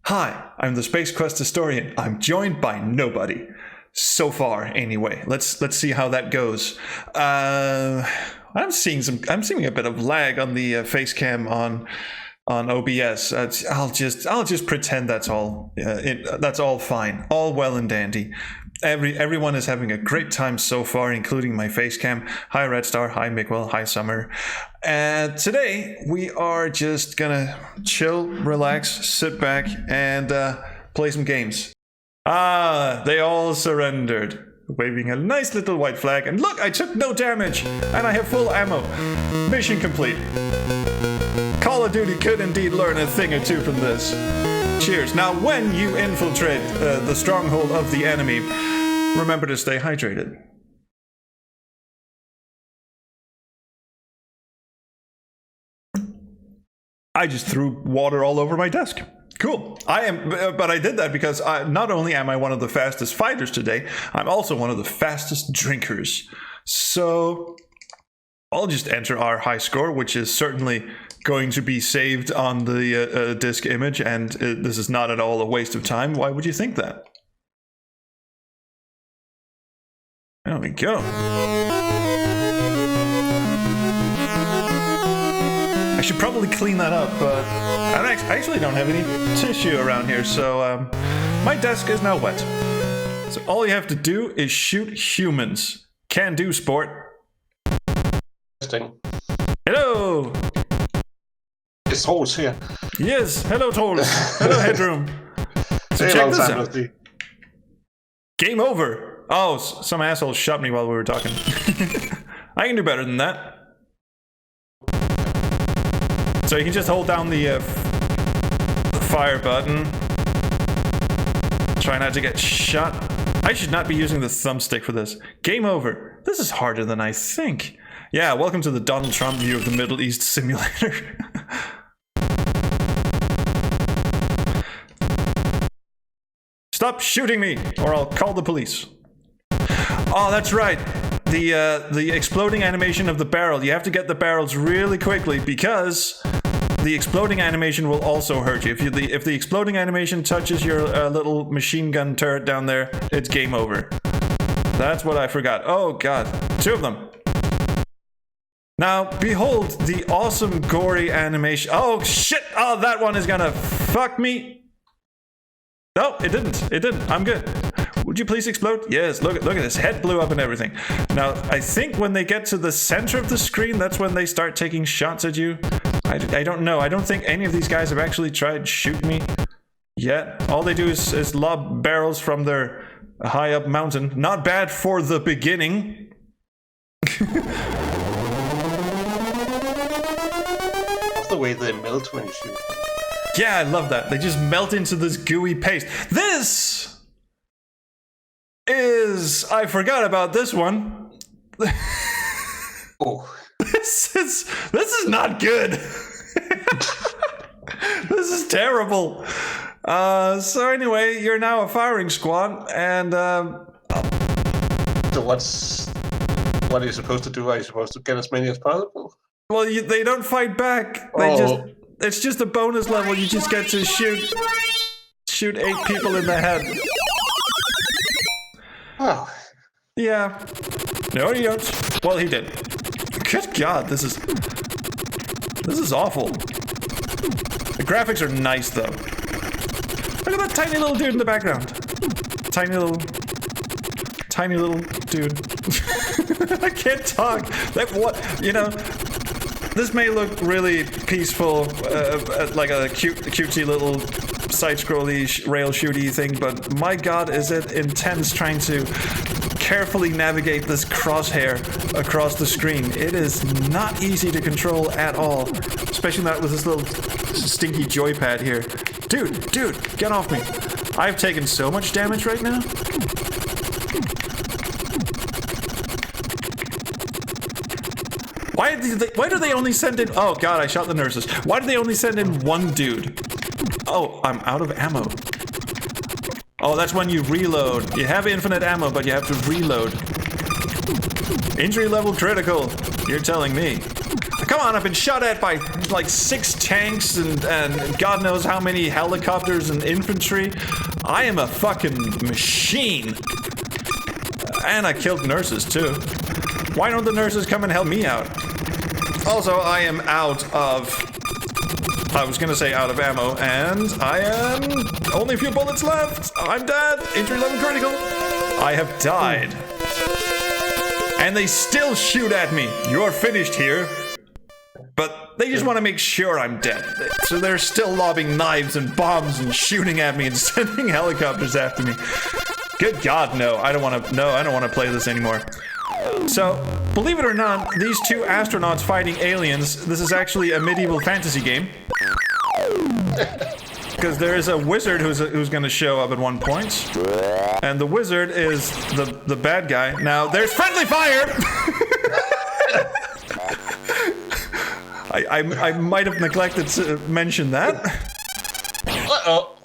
Hi, I'm the Space Quest historian. I'm joined by nobody. So far, anyway. Let's see how that goes. I'm seeing a bit of lag on the face cam on OBS. I'll just pretend that's all. That's all fine. All well and dandy. Everyone is having a great time so far, including my face cam. Hi Red Star, hi Miguel, hi Summer. And today we are just gonna chill, relax, sit back, and play some games. Ah, they all surrendered. Waving a nice little white flag, and look, I took no damage, and I have full ammo. Mission complete. Call of Duty could indeed learn a thing or two from this. Cheers. Now, when you infiltrate the stronghold of the enemy, remember to stay hydrated. I just threw water all over my desk. Cool. But I did that because not only am I one of the fastest fighters today, I'm also one of the fastest drinkers. So I'll just enter our high score, which is certainly going to be saved on the disk image, and this is not at all a waste of time. Why would you think that? There we go. I should probably clean that up, but I actually don't have any tissue around here, so my desk is now wet. So all you have to do is shoot humans. Can do, sport. Hello! It's Trolls here. Yes, hello Trolls. Hello Headroom. So check this out. Game over. Oh, some asshole shot me while we were talking. I can do better than that. So you can just hold down the fire button. Try not to get shot. I should not be using the thumbstick for this. Game over. This is harder than I think. Yeah, welcome to the Donald Trump view of the Middle East simulator. Stop shooting me, or I'll call the police. Oh, that's right. The exploding animation of the barrel. You have to get the barrels really quickly because the exploding animation will also hurt you. If the exploding animation touches your little machine gun turret down there, it's game over. That's what I forgot. Oh god, 2 of them. Now, behold the awesome gory animation. Oh shit! Oh, that one is gonna fuck me. No, it didn't. It didn't. I'm good. Would you please explode? Yes, look at his head blew up and everything. Now, I think when they get to the center of the screen, that's when they start taking shots at you. I don't know. I don't think any of these guys have actually tried shooting me yet. All they do is lob barrels from their high up mountain. Not bad for the beginning. That's the way they melt when you shoot. Yeah, I love that. They just melt into this gooey paste. This is... I forgot about this one. Oh. This is not good. This is terrible. So anyway, you're now a firing squad, and So what are you supposed to do? Are you supposed to get as many as possible? Well, they don't fight back. It's just a bonus level. You just get to shoot 8 people in the head. Oh. Yeah. No, you don't. Well, he did. Good God, this is awful. The graphics are nice, though. Look at that tiny little dude in the background. Tiny little dude. I can't talk. This may look really peaceful, like a cutesy little side-scrolly rail shooty thing, but my god, is it intense trying to carefully navigate this crosshair across the screen. It is not easy to control at all, especially not with this little stinky joypad here. Dude, get off me. I've taken so much damage right now. Why do they only send in... Oh god, I shot the nurses. Why do they only send in 1 dude? Oh, I'm out of ammo. Oh, that's when you reload. You have infinite ammo, but you have to reload. Injury level critical. You're telling me. Come on, I've been shot at by like 6 tanks and God knows how many helicopters and infantry. I am a fucking machine. And I killed nurses too. Why don't the nurses come and help me out? Also, I am out of... I was gonna say out of ammo, and I am... only a few bullets left. I'm dead. Injury level critical. I have died. And they still shoot at me. You're finished here. But they just want to make sure I'm dead. So they're still lobbing knives and bombs and shooting at me and sending helicopters after me. Good God, no. I don't want to play this anymore. So, believe it or not, these 2 astronauts fighting aliens, this is actually a medieval fantasy game. Because there is a wizard who's going to show up at one point. And the wizard is the bad guy. Now, there's friendly fire! I might have neglected to mention that. Uh-oh.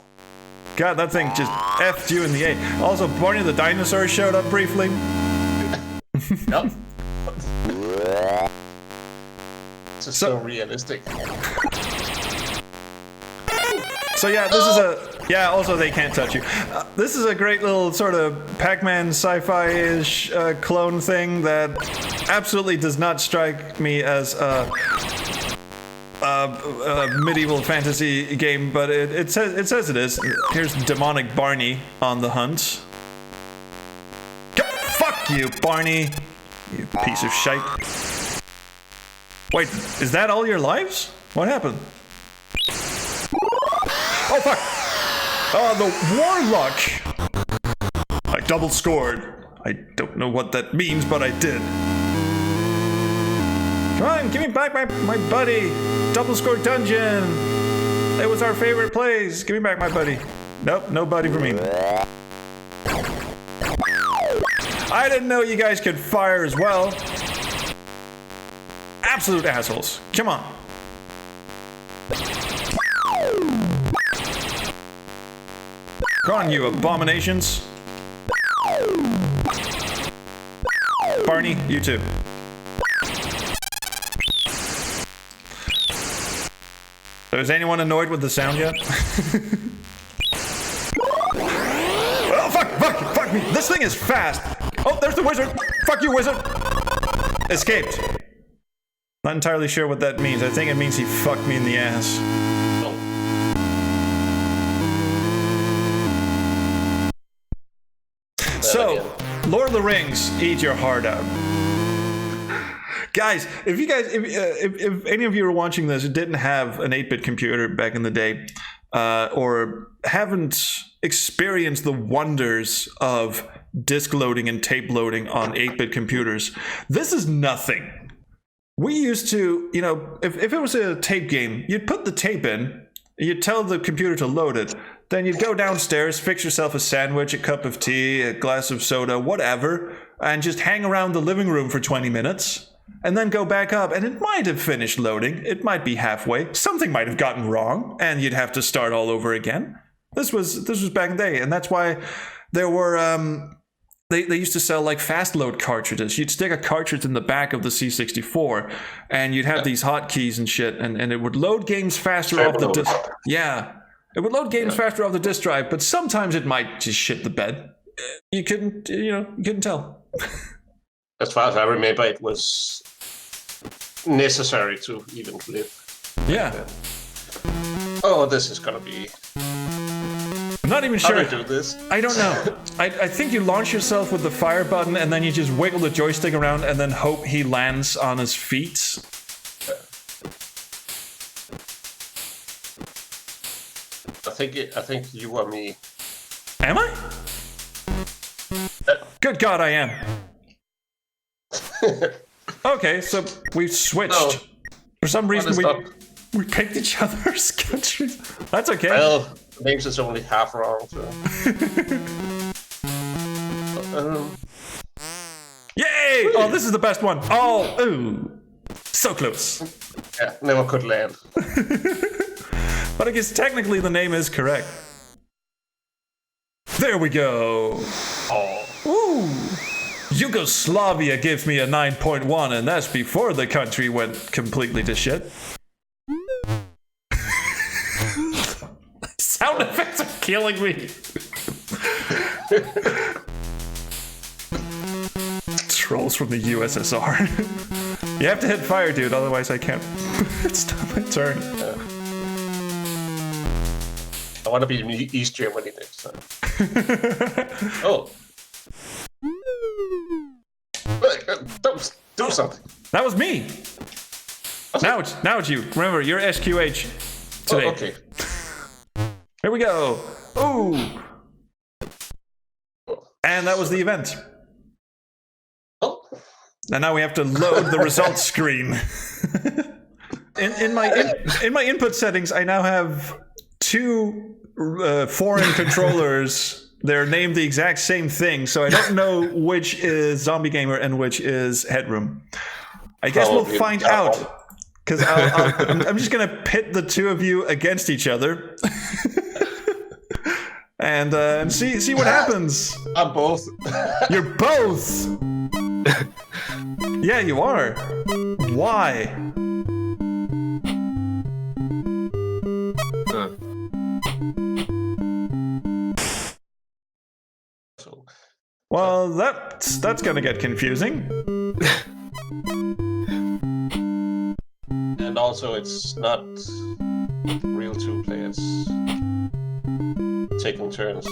God, that thing just effed you in the A. Also, Barney the dinosaur showed up briefly. Yep. This is so realistic. So yeah, this is a... Yeah, also they can't touch you. This is a great little sort of Pac-Man sci-fi-ish clone thing that absolutely does not strike me as a medieval fantasy game, but it says it is. Here's demonic Barney on the hunt. Fuck you, Barney! You piece of shite. Wait, is that all your lives? What happened? Oh fuck! Oh, the warlock! I double scored. I don't know what that means, but I did. Come on, give me back my buddy! Double score dungeon! It was our favorite place! Give me back my buddy. Nope, no buddy for me. I didn't know you guys could fire as well. Absolute assholes. Come on. Come on, you abominations. Barney, you too. So is anyone annoyed with the sound yet? Oh, fuck me. This thing is fast. Oh, there's the wizard. Fuck you, wizard. Escaped. Not entirely sure what that means. I think it means he fucked me in the ass. So, Lord of the Rings, eat your heart out. Guys, if any of you are watching this who didn't have an 8-bit computer back in the day, or haven't experienced the wonders of disk loading and tape loading on 8-bit computers, this is nothing. We used to, you know, if it was a tape game, you'd put the tape in, you'd tell the computer to load it, then you'd go downstairs, fix yourself a sandwich, a cup of tea, a glass of soda, whatever, and just hang around the living room for 20 minutes, and then go back up, and it might have finished loading, it might be halfway, something might have gotten wrong, and you'd have to start all over again. This was back in the day, and that's why there were, they used to sell like fast load cartridges. You'd stick a cartridge in the back of the C64, and you'd have these hotkeys and shit, and it would load games faster off the disc. Yeah. It would load games faster off the disk drive, but sometimes it might just shit the bed. You couldn't tell. As far as I remember, it was necessary to even live. Yeah. Oh, this is gonna be... I'm not even sure. How do I do this? I don't know. I think you launch yourself with the fire button, and then you just wiggle the joystick around, and then hope he lands on his feet. I think you or me. Am I? Good God, I am. Okay, so we've switched. No. For some reason, we picked each other's countries. That's okay. Well, names is only half wrong. So. Yay! Oh, this is the best one. Oh, ooh, so close. Yeah, never could land. But I guess technically the name is correct. There we go. Oh. Ooh. Yugoslavia gives me a 9.1, and that's before the country went completely to shit. sound effects are killing me. Trolls from the USSR. You have to hit fire, dude, otherwise I can't stop my turn. I want to be in East Germany next time. Oh. Do something. That was me. Now it's you. Remember, you're SQH today. Oh, okay. Here we go. Ooh. And that was the event. Oh. And now we have to load the results screen. in my input settings, I now have two foreign controllers. They're named the exact same thing, so I don't know which is Zombie Gamer and which is Headroom. I guess we'll find out, because I'm just gonna pit the two of you against each other, and see what happens. I'm both. You're both. Yeah, you are. Why? Well, that's gonna get confusing. And also, it's not real two players taking turns.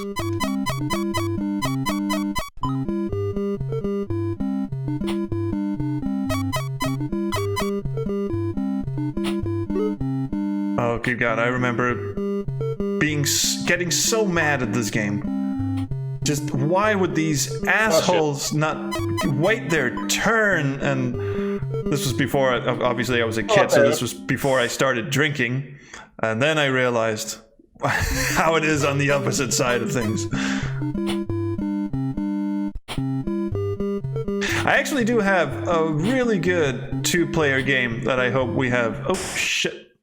Oh, good God, I remember getting so mad at this game. Just why would these assholes not wait their turn? And this was before, obviously I was a kid, so this was before I started drinking. And then I realized how it is on the opposite side of things. I actually do have a really good two-player game that I hope we have... Oh, shit.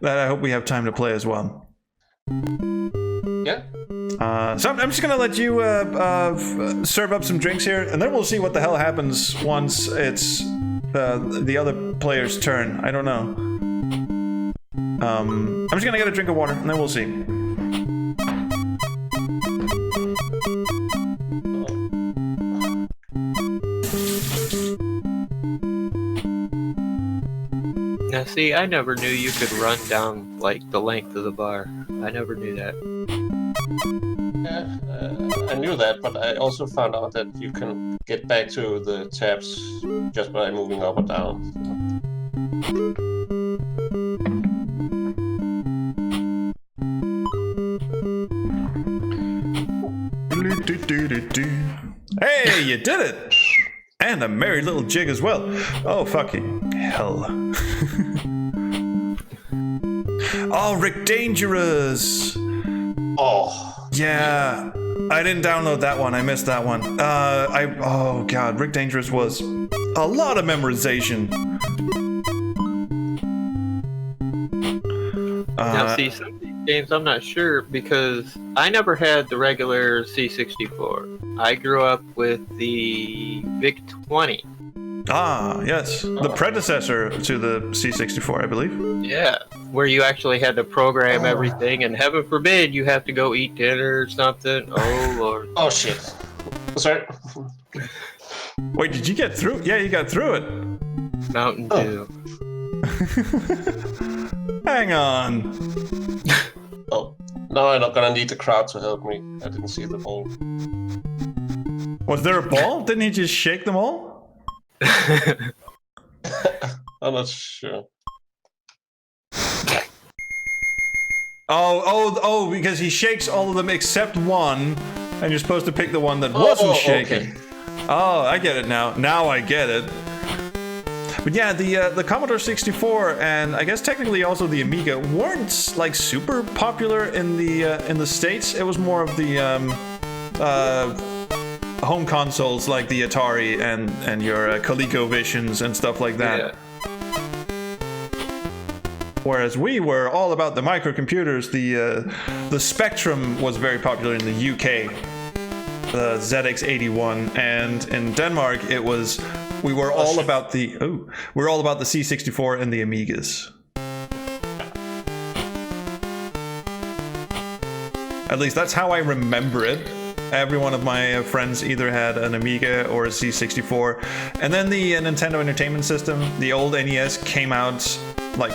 That I hope we have time to play as well. Yeah. So I'm just gonna let you serve up some drinks here, and then we'll see what the hell happens once it's the other player's turn. I don't know. I'm just gonna get a drink of water, and then we'll see. Now see, I never knew you could run down, like, the length of the bar. I never knew that. Yeah, I knew that, but I also found out that you can get back to the tabs just by moving up or down. Hey, you did it! And a merry little jig as well. Oh, fucking hell. Oh, Rick Dangerous! Oh. Yeah, I didn't download that one. I missed that one. Oh god, Rick Dangerous was a lot of memorization. Now see, some of these games I'm not sure, because I never had the regular C64. I grew up with the VIC-20. Ah, yes. The predecessor to the C64, I believe. Yeah, where you actually had to program everything, and heaven forbid you have to go eat dinner or something. Oh, Lord. Oh, shit. Sorry. Wait, did you get through? Yeah, you got through it. Mountain Dew. Hang on. Oh, now I'm not gonna need the crowd to help me. I didn't see the ball. Was there a ball? Didn't he just shake them all? I'm not sure. Oh, because he shakes all of them except one, and you're supposed to pick the one that wasn't shaking. Okay. Oh, I get it now. Now I get it. But yeah, the Commodore 64 and I guess technically also the Amiga weren't like super popular in the States. It was more of the home consoles like the Atari and your ColecoVisions and stuff like that. Yeah. Whereas we were all about the microcomputers. The Spectrum was very popular in the UK, the ZX81, and in Denmark we were all about the C64 and the Amigas. At least that's how I remember it. Every one of my friends either had an Amiga or a C64. And then the Nintendo Entertainment System, the old NES, came out like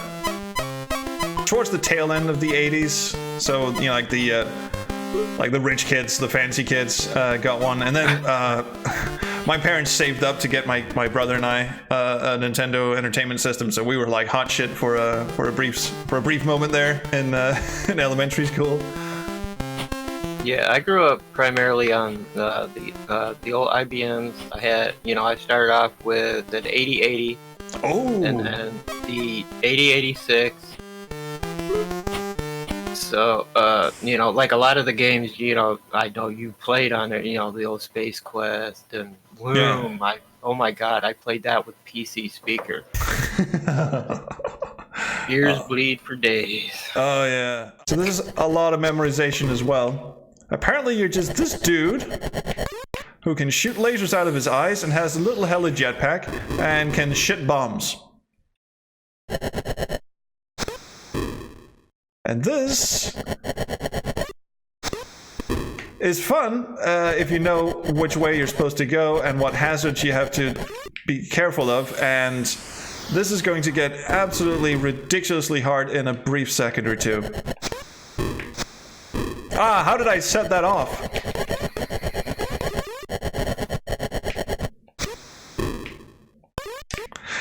towards the tail end of the 80s. So, you know, like the rich kids, the fancy kids got one. And then my parents saved up to get my brother and I a Nintendo Entertainment System. So we were like hot shit for a brief moment there in elementary school. Yeah, I grew up primarily on the old IBMs. I started off with an 8080. Oh. And then the 8086. So, like a lot of the games, I know you played on it, the old Space Quest and Bloom. Yeah. Oh my God, I played that with PC speaker. Ears bleed for days. Oh yeah. So this is a lot of memorization as well. Apparently you're just this dude who can shoot lasers out of his eyes and has a little hella jetpack and can shit bombs. And this is fun if you know which way you're supposed to go and what hazards you have to be careful of. And this is going to get absolutely ridiculously hard in a brief second or two. Ah, how did I set that off?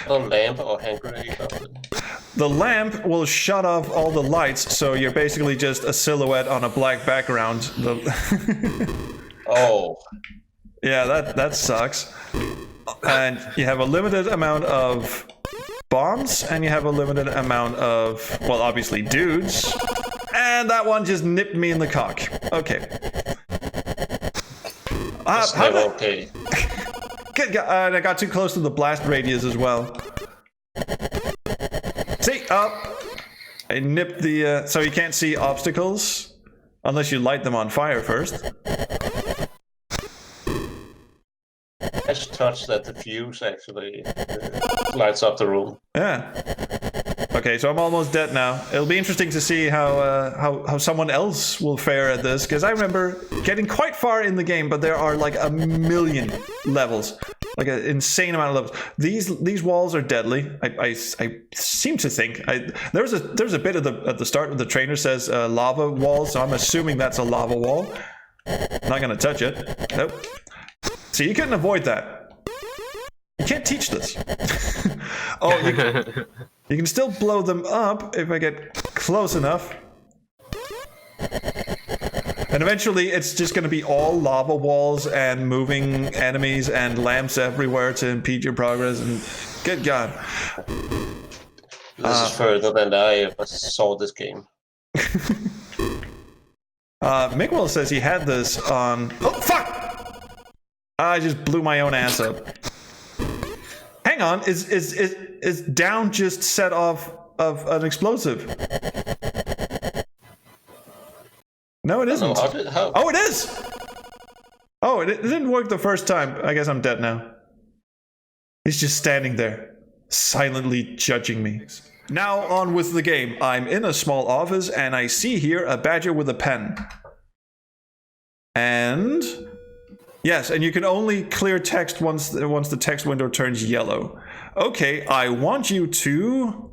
A lamp or hand grenade. The lamp will shut off all the lights, so you're basically just a silhouette on a black background. Oh. Yeah, that sucks. And you have a limited amount of bombs, and you have a limited amount of, well, obviously dudes. And that one just nipped me in the cock. Okay. Okay. Good. I got too close to the blast radius as well. See, I nipped the, so you can't see obstacles unless you light them on fire first. I just touched that the fuse actually lights up the room. Yeah. Okay, so I'm almost dead now. It'll be interesting to see how someone else will fare at this, because I remember getting quite far in the game, but there are like a million levels, like an insane amount of levels. These walls are deadly. I seem to think there's a bit at the start of the trainer says lava wall, so I'm assuming that's a lava wall. Not gonna touch it. Nope. See, you couldn't avoid that. You can't teach this. Oh, you can still blow them up if I get close enough. And eventually it's just going to be all lava walls and moving enemies and lamps everywhere to impede your progress. And good God. This is further than I ever saw this game. Miguel says he had this on... Oh, fuck! I just blew my own ass up. Hang on, is down just set off of an explosive? No, it isn't. Oh, it is! Oh, it didn't work the first time. I guess I'm dead now. He's just standing there, silently judging me. Now on with the game. I'm in a small office and I see here a badger with a pen. And... yes, and you can only clear text once the text window turns yellow. Okay, I want you to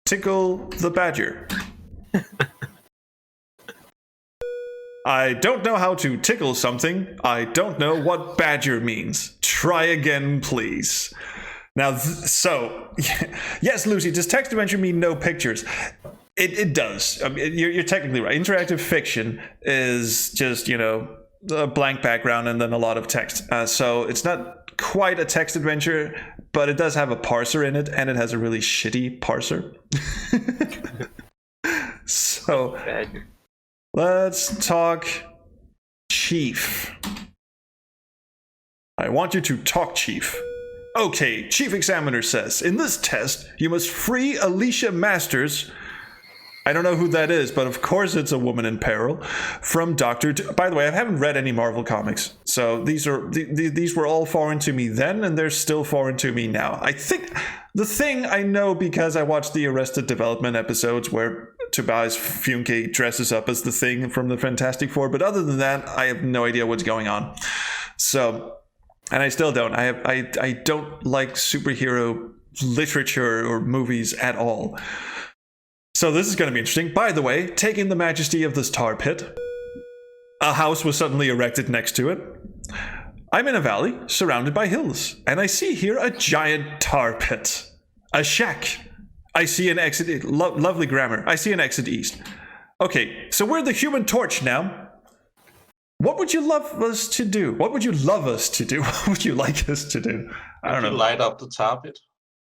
tickle the badger. I don't know how to tickle something. I don't know what badger means. Try again, please. Now, yes, Lucy, does text adventure mean no pictures? It does. I mean, you're technically right. Interactive fiction is just, a blank background and then a lot of text. So it's not quite a text adventure, but it does have a parser in it, and it has a really shitty parser. So let's talk Chief. I want you to talk, Chief. Okay, Chief Examiner says, in this test, you must free Alicia Masters. I don't know who that is, but of course it's a woman in peril. From Doctor... By the way, I haven't read any Marvel comics, so these were all foreign to me then, and they're still foreign to me now. I think the Thing I know because I watched the Arrested Development episodes where Tobias Funke dresses up as the Thing from the Fantastic Four, but other than that, I have no idea what's going on. So, and I still don't. I don't like superhero literature or movies at all. So this is going to be interesting. By the way, taking the majesty of this tar pit, a house was suddenly erected next to it. I'm in a valley surrounded by hills, and I see here a giant tar pit, a shack. I see an exit. Lovely grammar. I see an exit east. Okay, so we're the Human Torch now. What would you love us to do? What would you love us to do? What would you like us to do? I don't know. Light up the tar pit.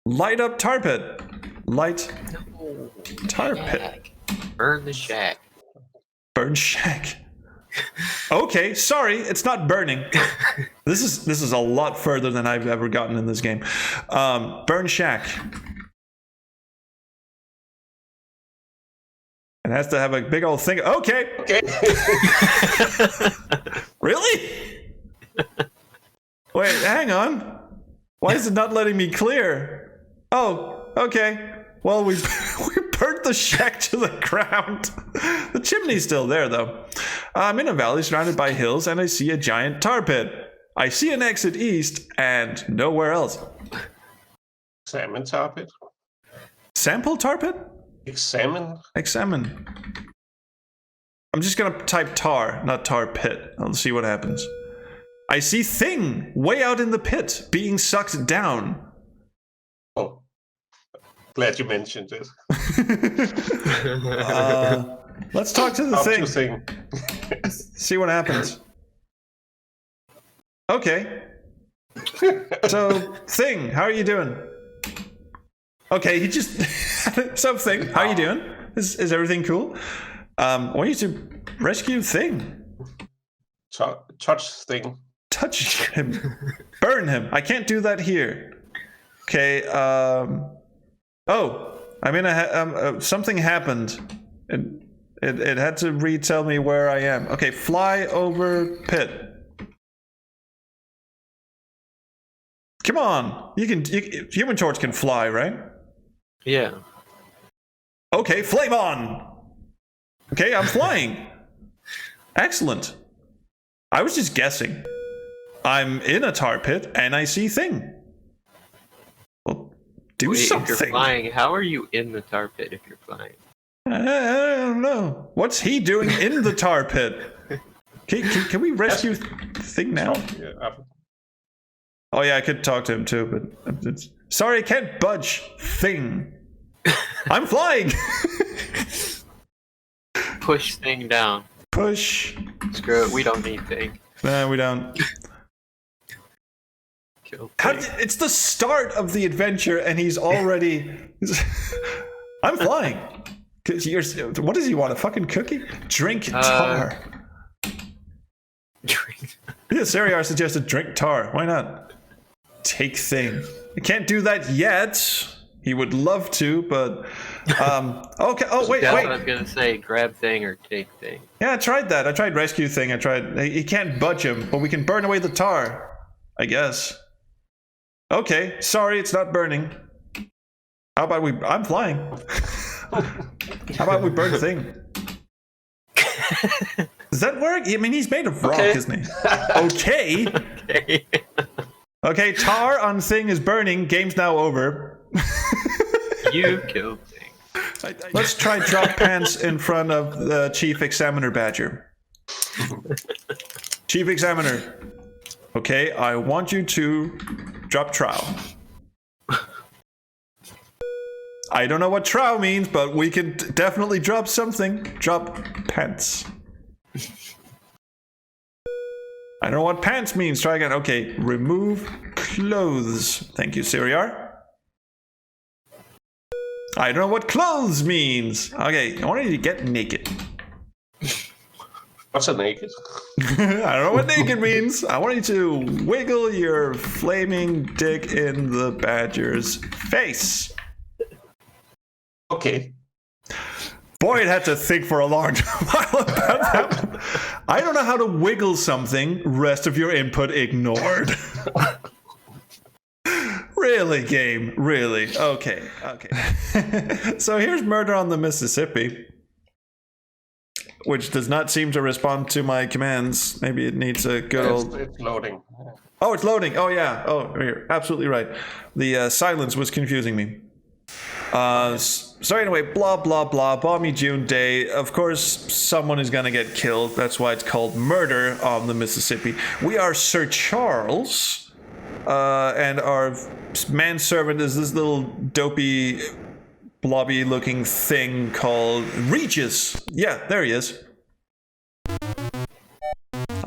Light up tar pit. Light tar pit. Burn the shack. Burn shack. Okay, sorry, it's not burning. This is a lot further than I've ever gotten in this game. Burn shack. It has to have a big old thing. Okay. Really? Wait, hang on. Why is it not letting me clear? Oh, okay. Well, we burnt the shack to the ground. The chimney's still there, though. I'm in a valley surrounded by hills, and I see a giant tar pit. I see an exit east, and nowhere else. Salmon tar pit. Sample tar pit? Examine. I'm just gonna type tar, not tar pit. I'll see what happens. I see Thing way out in the pit, being sucked down. Oh, glad you mentioned it. Let's talk to the Thing. Thing. See what happens. Okay. So, Thing, how are you doing? Okay, he just... Something. How are you doing? Is everything cool? I want you to rescue Thing. Touch Thing. Touch him. Burn him. I can't do that here. Okay, oh, I mean, something happened. It had to retell me where I am. Okay, fly over pit. Come on. Human Torch can fly, right? Yeah. Okay, flame on! Okay, I'm flying. Excellent. I was just guessing. I'm in a tar pit, and I see Thing. Well, do something. If you're flying, how are you in the tar pit if you're flying? I don't know. What's he doing in the tar pit? Can we rescue Thing now? Oh yeah, I could talk to him too, but... Sorry, I can't budge. Thing. I'm flying! Push Thing down. Push. Screw it, we don't need Thing. Nah, we don't. Kill Thing. It's the start of the adventure, and he's already... I'm flying. What does he want, a fucking cookie? Drink tar. Drink. Yeah, Sariar suggested drink tar. Why not? Take Thing. I can't do that yet. He would love to, but okay. Oh wait, That's wait. what I was gonna say. Grab Thing or take Thing. Yeah, I tried that. I tried rescue Thing. I tried. He can't budge him, but we can burn away the tar. I guess. Okay. Sorry, it's not burning. How about we? I'm flying. How about we burn Thing? Does that work? I mean, he's made of rock, isn't he? Okay. Okay. Okay, tar on Thing is burning. Game's now over. You killed Thing. Let's try drop pants in front of the Chief Examiner Badger. Chief Examiner. Okay, I want you to drop trow. I don't know what trow means, but we can definitely drop something. Drop pants. I don't know what pants means. Try again. Okay, remove clothes. Thank you, Siriar. I don't know what clothes means. Okay, I want you to get naked. What's a naked? I don't know what naked means. I want you to wiggle your flaming dick in the badger's face. Okay. Boyd had to think for a long while about that. I don't know how to wiggle something. Rest of your input ignored. Really, game? Really? Okay. So here's Murder on the Mississippi. which does not seem to respond to my commands. Maybe it needs a good old... It's loading. Oh, it's loading. Oh, yeah. Oh, you're absolutely right. The silence was confusing me. So anyway, blah, blah, blah. Balmy June day. Of course, someone is going to get killed. That's why it's called Murder on the Mississippi. We are Sir Charles. And our manservant is this little dopey, blobby-looking thing called Regis. Yeah, there he is.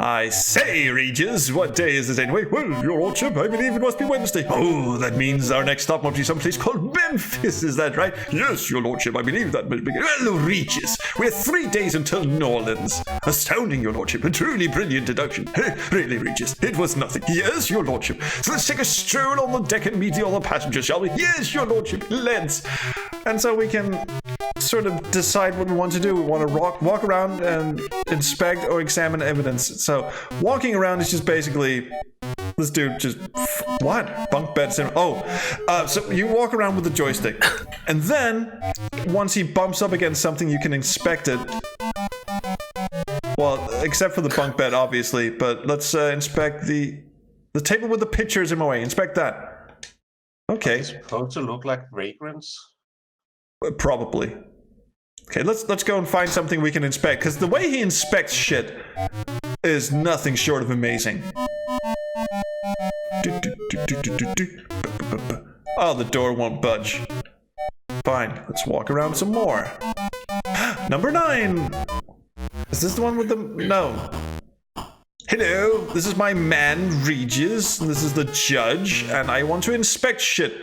I say, Regis, what day is it anyway? Well, your lordship, I believe it must be Wednesday. Oh, that means our next stop must be someplace called Memphis, is that right? Yes, your lordship, I believe that must be... Well, Regis, we're 3 days until New Orleans. Astounding, your lordship, a truly brilliant deduction. Really, Regis, it was nothing. Yes, your lordship. So let's take a stroll on the deck and meet the other passengers, shall we? Yes, your lordship, let's. And so we can sort of decide what we want to do. We want to walk around and inspect or examine evidence. So walking around is just basically this dude just what bunk beds him. So you walk around with the joystick, and then once he bumps up against something, you can inspect it. Well, except for the bunk bed, obviously. But let's inspect the table with the pictures in my way. Inspect that. Okay. It's supposed to look like fragrance. Probably. Okay, let's go and find something we can inspect, because the way he inspects shit is nothing short of amazing. Oh, the door won't budge. Fine, let's walk around some more. Number 9! Is this the one with the... No. Hello, this is my man, Regis. This is the judge, and I want to inspect shit.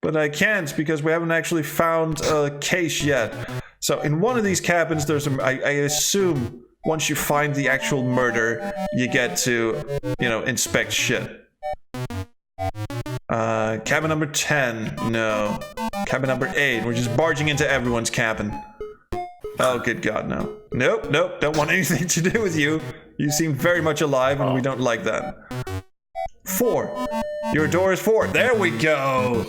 But I can't, because we haven't actually found a case yet. So in one of these cabins, there's I assume once you find the actual murder, you get to, inspect shit. Cabin number 10, no. Cabin number 8, we're just barging into everyone's cabin. Oh, good God, no. Nope, don't want anything to do with you. You seem very much alive, and we don't like that. 4, your door is 4. There we go.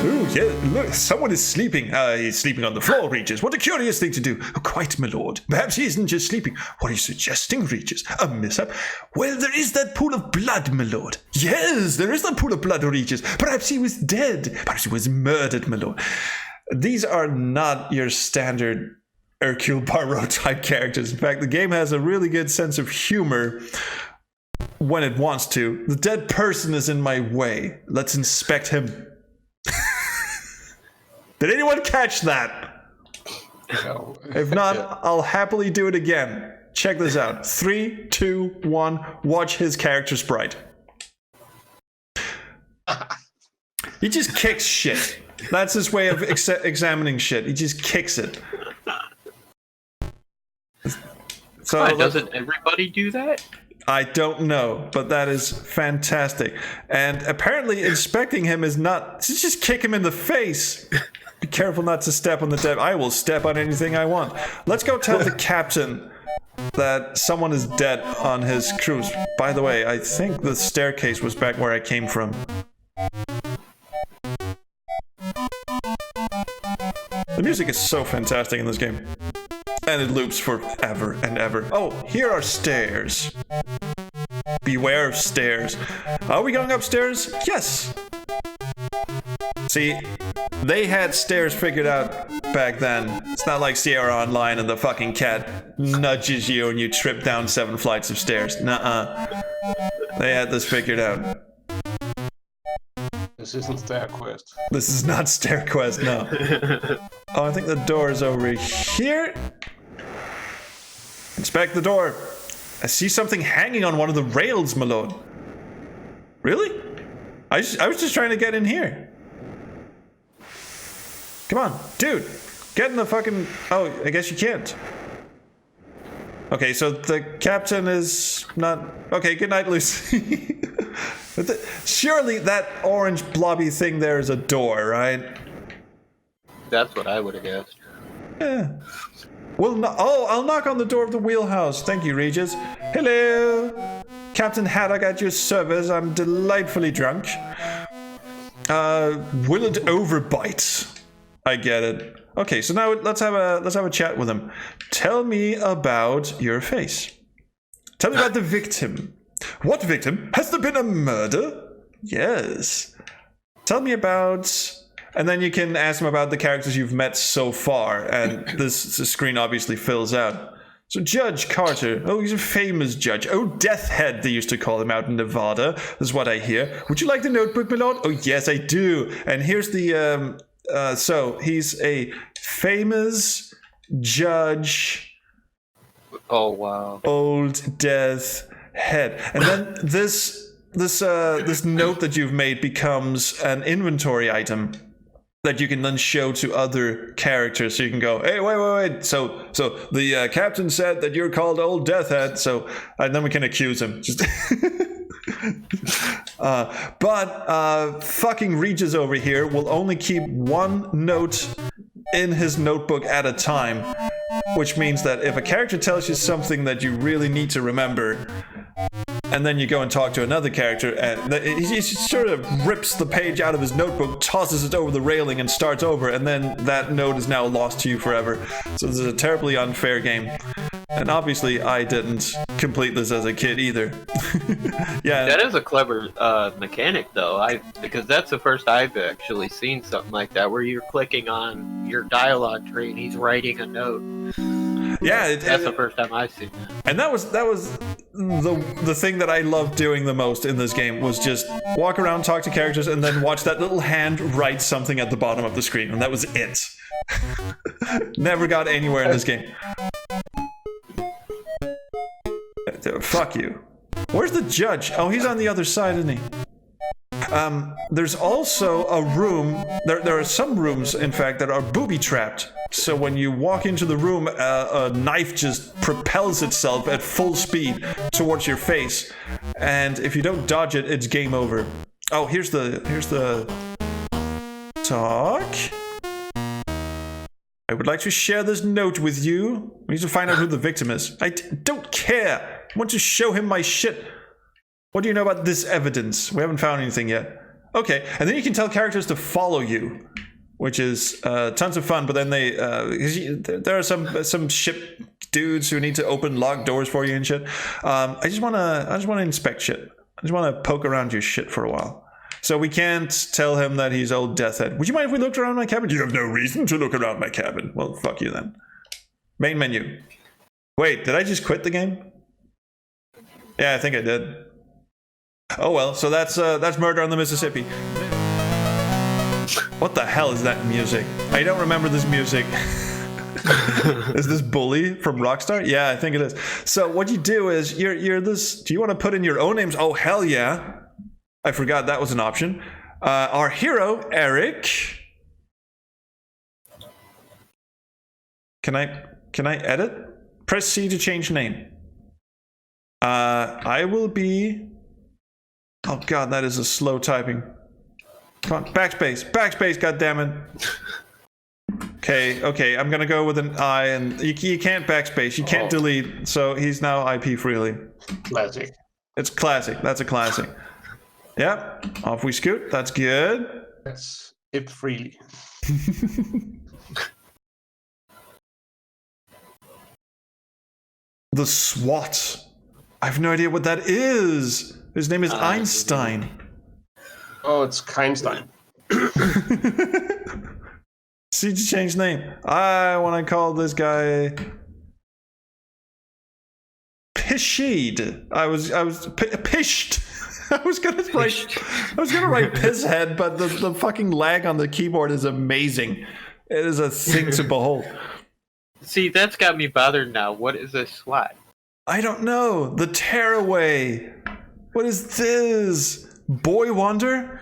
Ooh, yeah, look, someone is sleeping. He's sleeping on the floor, Regis. What a curious thing to do. Quite, my lord. Perhaps he isn't just sleeping. What are you suggesting, Regis? A mishap? Well, there is that pool of blood, my lord. Yes, there is that pool of blood, Regis. Perhaps he was dead. Perhaps he was murdered, my lord. These are not your standard Hercule Poirot type characters. In fact, the game has a really good sense of humor when it wants to. The dead person is in my way. Let's inspect him. Did anyone catch that? No. If not, I'll happily do it again. Check this out. 3, 2, 1. Watch his character sprite. He just kicks shit. That's his way of examining shit. He just kicks it. So doesn't everybody do that? I don't know, but that is fantastic. And apparently inspecting him is not... Just kick him in the face. Be careful not to step on the dead. I will step on anything I want. Let's go tell the captain that someone is dead on his cruise. By the way, I think the staircase was back where I came from. The music is so fantastic in this game. And it loops forever and ever. Oh, here are stairs. Beware of stairs. Are we going upstairs? Yes. See, they had stairs figured out back then. It's not like Sierra Online and the fucking cat nudges you and you trip down 7 flights of stairs. Nuh-uh. They had this figured out. This isn't StairQuest. This is not StairQuest, no. Oh, I think the door is over here. Inspect the door. I see something hanging on one of the rails, my lord. Really? I was just trying to get in here. Come on, dude. Get in the fucking... Oh, I guess you can't. Okay, so the captain is not... Okay, good night, Lucy. Surely that orange blobby thing there is a door, right? That's what I would have guessed. Yeah. Well, I'll knock on the door of the wheelhouse. Thank you, Regis. Hello. Captain Haddock at your service. I'm delightfully drunk. Will it overbite? I get it. Okay, so now let's have a chat with him. Tell me about your face. Tell me about the victim. What victim? Has there been a murder? Yes. Tell me about... And then you can ask him about the characters you've met so far, and this screen obviously fills out. So Judge Carter, oh, he's a famous judge. Oh, Death Head, they used to call him out in Nevada. This is what I hear. Would you like the notebook, my lord? Oh, yes, I do. And here's the, so he's a famous judge. Oh, wow. Old Death Head. And then this note that you've made becomes an inventory item that you can then show to other characters. So you can go, hey, wait. So the captain said that you're called Old Death Head. So and then we can accuse him. Just but fucking Regis over here will only keep one note in his notebook at a time, which means that if a character tells you something that you really need to remember, and then you go and talk to another character, and he sort of rips the page out of his notebook, tosses it over the railing, and starts over, and then that note is now lost to you forever. So this is a terribly unfair game. And obviously, I didn't complete this as a kid either. Yeah, that is a clever mechanic, though. Because that's the first I've actually seen something like that, where you're clicking on your dialogue tree and he's writing a note. Yeah, that's the first time I've seen that. And that was the thing that I loved doing the most in this game, was just walk around, talk to characters, and then watch that little hand write something at the bottom of the screen, and that was it. Never got anywhere in this game. Fuck you. Where's the judge? Oh, he's on the other side, isn't he? There's also a room. There are some rooms, in fact, that are booby-trapped. So when you walk into the room, a knife just propels itself at full speed towards your face. And if you don't dodge it, it's game over. Oh, here's the talk. I would like to share this note with you. We need to find out who the victim is. I don't care. I want to show him my shit. What do you know about this evidence? We haven't found anything yet. Okay, and then you can tell characters to follow you, which is tons of fun. But then there are some ship dudes who need to open locked doors for you and shit. I just wanna inspect shit. I just wanna poke around your shit for a while. So we can't tell him that he's Old Death Head. Would you mind if we looked around my cabin? You have no reason to look around my cabin. Well, fuck you then. Main menu. Wait, did I just quit the game? Yeah, I think I did. Oh well, so that's Murder on the Mississippi. What the hell is that music? I don't remember this music. Is this Bully from Rockstar? Yeah, I think it is. So what you do is you're this. Do you want to put in your own names? Oh hell yeah! I forgot that was an option. Our hero, Eric. Can I edit? Press C to change name. I will be... Oh god, that is a slow typing. Come on, backspace, goddammit. Okay, I'm gonna go with an I, and you can't backspace, you can't delete, so he's now IP freely. Classic. It's classic, that's a classic. Yep, off we scoot, that's good. That's IP freely. The SWAT. I have no idea what that is. His name is Einstein. Oh, it's Keinstein. See, to change name. I want to call this guy Pishid. I was pished. I was gonna write Pisshead, but the fucking lag on the keyboard is amazing. It is a thing to behold. See, that's got me bothered now. What is a SWAT? I don't know. The Tearaway. What is this? Boy Wonder?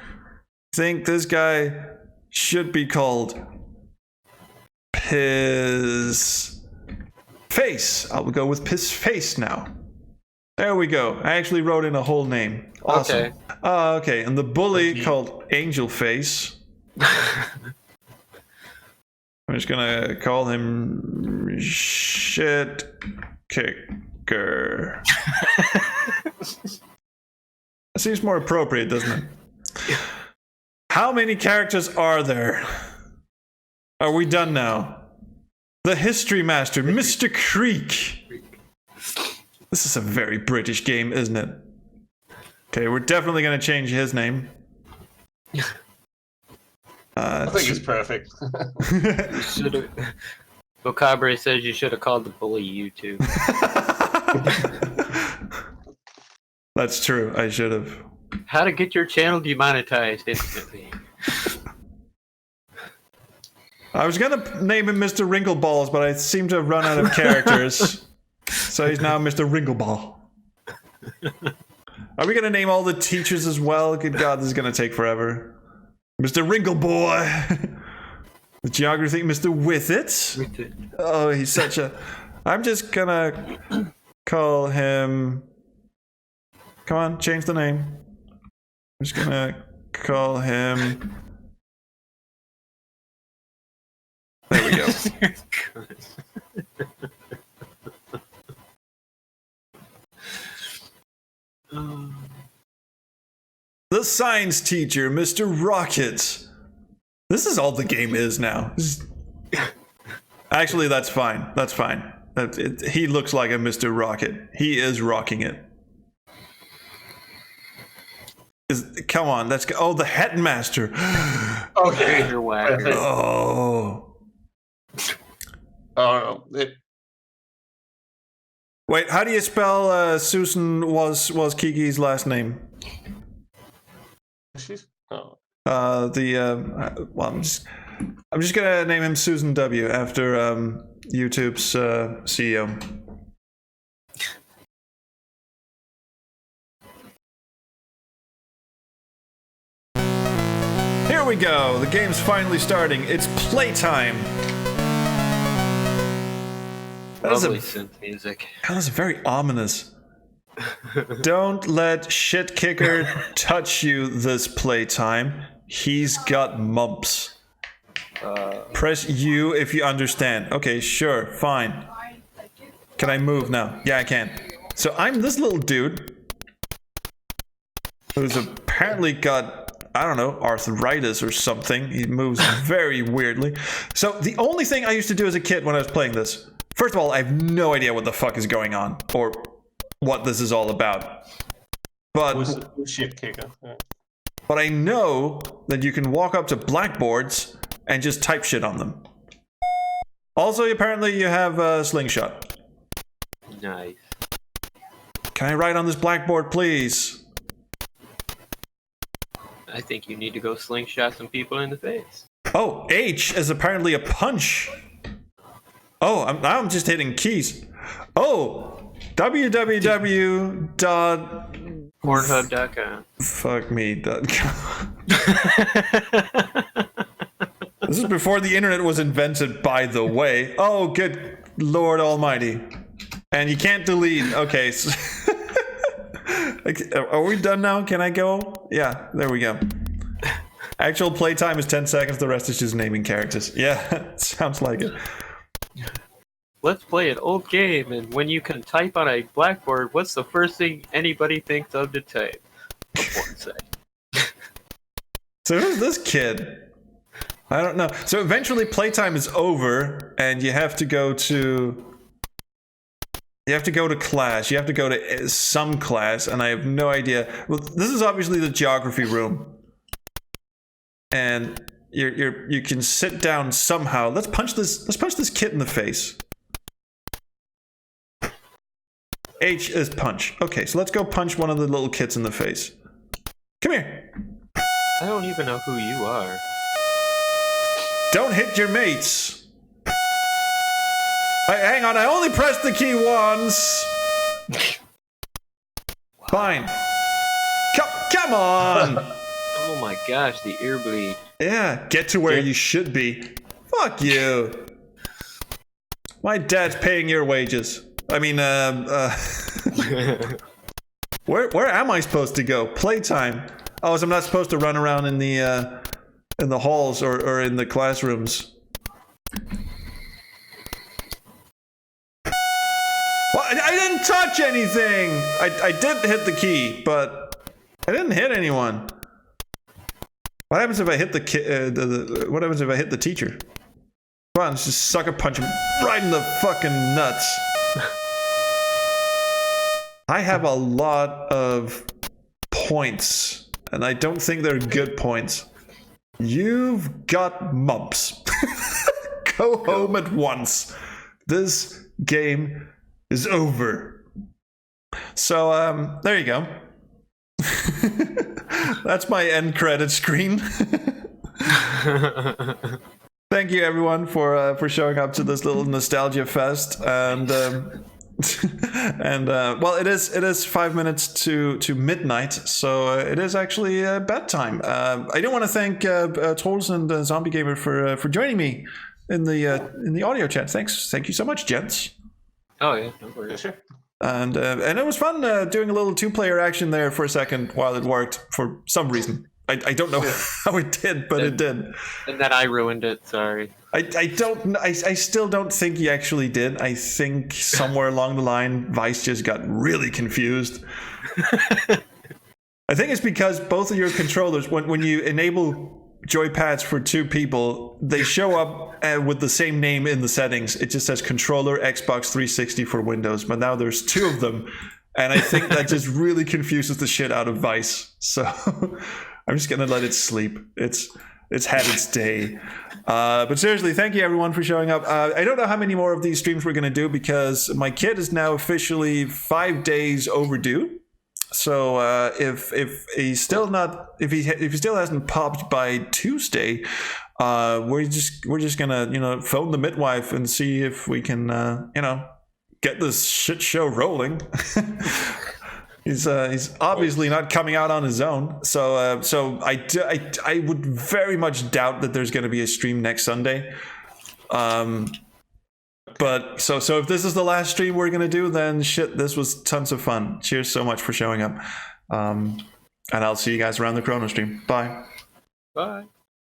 Think this guy should be called Piss Face. I'll go with Piss Face now. There we go. I actually wrote in a whole name. Awesome. Okay. Okay. And the bully called Angel Face. I'm just gonna call him Shit Kicker. Seems more appropriate, doesn't it? How many characters are there? Are we done now? The History Master, Mr. Creek. This is a very British game, isn't it? Okay, we're definitely going to change his name. I think it's perfect. Bocabre says you should have called the bully YouTube. That's true. I should have. How to get your channel demonetized instantly. I was gonna name him Mr. Wrinkleballs, but I seem to have run out of characters. So he's now Mr. Wrinkleball. Are we gonna name all the teachers as well? Good God, this is gonna take forever. Mr. Wrinkleboy. The geography, Mr. With It. Oh, he's such a... I'm just gonna call him... Come on, change the name. I'm just gonna call him... There we go. The science teacher, Mr. Rocket. This is all the game is now. Actually, that's fine. That's fine. He looks like a Mr. Rocket. He is rocking it. Come on, let's go. Oh, the Headmaster. Okay. You're whack. Oh. Oh, Wait, how do you spell Susan was Kiki's last name? she's... Oh. Well, I'm just gonna name him Susan W after YouTube's CEO. Here we go. The game's finally starting. It's playtime. Lovely synth music. That is very ominous. Don't let Shit Kicker touch you this playtime. He's got mumps. Press U if you understand. Okay, sure, fine. Can I move now? Yeah, I can. So I'm this little dude who's apparently got, I don't know, arthritis or something. He moves very weirdly. So the only thing I used to do as a kid when I was playing this, first of all, I have no idea what the fuck is going on or what this is all about. But Shit Kicker. Yeah. But I know that you can walk up to blackboards and just type shit on them. Also, apparently you have a slingshot. Nice. Can I write on this blackboard, please? I think you need to go slingshot some people in the face. Oh, H is apparently a punch. Oh, I'm just hitting keys. Oh, www. Pornhub.com. Fuckme.com. This is before the internet was invented, by the way. Oh, good Lord Almighty. And you can't delete. Okay. So are we done now? Can I go? Yeah, there we go. Actual playtime is 10 seconds. The rest is just naming characters. Yeah, sounds like it. Let's play an old game, and when you can type on a blackboard, what's the first thing anybody thinks of to type? A porn site. So who's this kid? I don't know. So eventually playtime is over, and you have to go to... You have to go to class. You have to go to some class, and I have no idea. Well, this is obviously the geography room. And you can sit down somehow. Let's punch this kid in the face. H is punch. Okay, so let's go punch one of the little kids in the face. Come here. I don't even know who you are. Don't hit your mates. Hang on, I only pressed the key once. Fine. Come on. Oh my gosh, the ear bleed. Yeah, get to where you should be. Fuck you. My dad's paying your wages. I mean, where am I supposed to go? Playtime. Oh, so I'm not supposed to run around in the halls or in the classrooms. Well, I didn't touch anything. I did hit the key, but I didn't hit anyone. What happens if I hit the what happens if I hit the teacher? Come on, let's just sucker punch him right in the fucking nuts. I have a lot of points, and I don't think they're good points. You've got mumps. Go home at once. This game is over. So, there you go. That's my end credit screen. Thank you everyone for showing up to this little nostalgia fest, and well, it is 5 minutes to midnight, so it is actually bedtime. I do want to thank Trolls and Zombie Gamer for joining me in the audio chat. Thank you so much, gents. Oh yeah, no worries. Sure. And it was fun doing a little 2-player action there for a second while it worked for some reason. I don't know how it did, but it did. And then I ruined it, sorry. I still don't think he actually did. I think somewhere along the line, Vice just got really confused. I think it's because both of your controllers, when you enable joypads for 2 people, they show up with the same name in the settings. It just says controller Xbox 360 for Windows, but now there's 2 of them. And I think that just really confuses the shit out of Vice. So I'm just gonna let it sleep. It's had its day. But seriously, thank you everyone for showing up. I don't know how many more of these streams we're gonna do because my kid is now officially 5 days overdue. So if he still hasn't popped by Tuesday, we're just gonna phone the midwife and see if we can get this shit show rolling. He's obviously not coming out on his own, so I would very much doubt that there's going to be a stream next Sunday. But so if this is the last stream we're going to do, then shit, this was tons of fun. Cheers so much for showing up, and I'll see you guys around the Chrono stream. Bye. Bye.